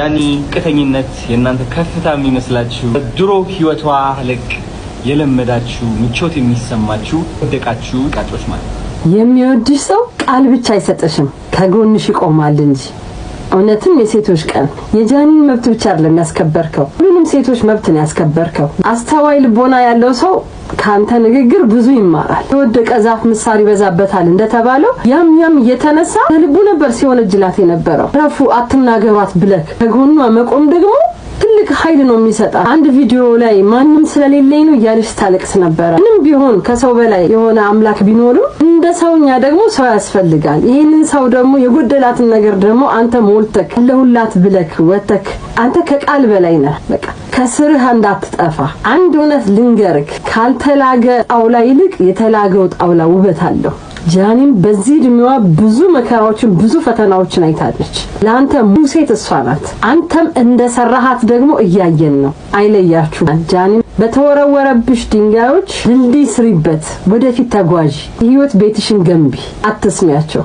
ያኒ ቅተኝነት የናንተ ከፍታ የሚመስላችሁ ድሮ ህይወቷ ለቅ የለመዳችሁ ምቾት የሚሰማችሁ ወደቃችሁ ቃጮች ማለት የሚወድሽ ሰው ቃል ብቻ አይሰጥሽም ከጎንሽ ይቆማል እንጂ እውነትም የሴቶች ቀን የጃኒን መብት ብቻ አይደለም ያስከበርከው ሁሉንም ሴቶች መብት ነው ያስከበርከው አስተዋይ ልቦና ያለው ሰው ካንተ ንግግር ብዙ ይማራል ወደቀ ዛፍ ምሳር ይበዛበታል እንደተባለው ያም እየተነሳ ልቡ ነበር ሲወነጅላት የነበረው ረፉ አትናገሯት ብለክ ከጎኗ መቆም ደግሞ ትልቅ ኃይል ነው የሚሰጣ አንድ ቪዲዮ ላይ ማንንም ስለሌለኝ ነው ያለሽ ታለቅስ ነበር ምንም ቢሆን ከሰው በላይ የሆነ አምላክ ቢኖርም እንደ ሰውኛ ደግሞ ሰው ያስፈልጋል ይሄንን ሰው ደግሞ የጎደላትን ነገር ደግሞ አንተ ሞልተክ ለሁላት ብለክ ወተክ አንተ ከቃል በላይ ነህ በቃ ከስርህ እንዳትጠፋ አንድ እውነት ልንገርክ ካልተላገ ጣውላ ይልቅ የተላገው ጣውላ ውበት አለው ጃኒም በዚህ ድምዋ ብዙ መከራዎችን ብዙ ፈተናዎችን አይታለች ላንተ ሙሴ ተስፋናት አንተም እንደሰራሃት ደግሞ እያየን ነው አይለያችሁ ጃኒም በተወረወረብሽ ድንጋዮች ድልድይ ስሪበት ወደፊት ተጓዥ ህይወት ቤትሽን ገንቢ አትስሚያቸው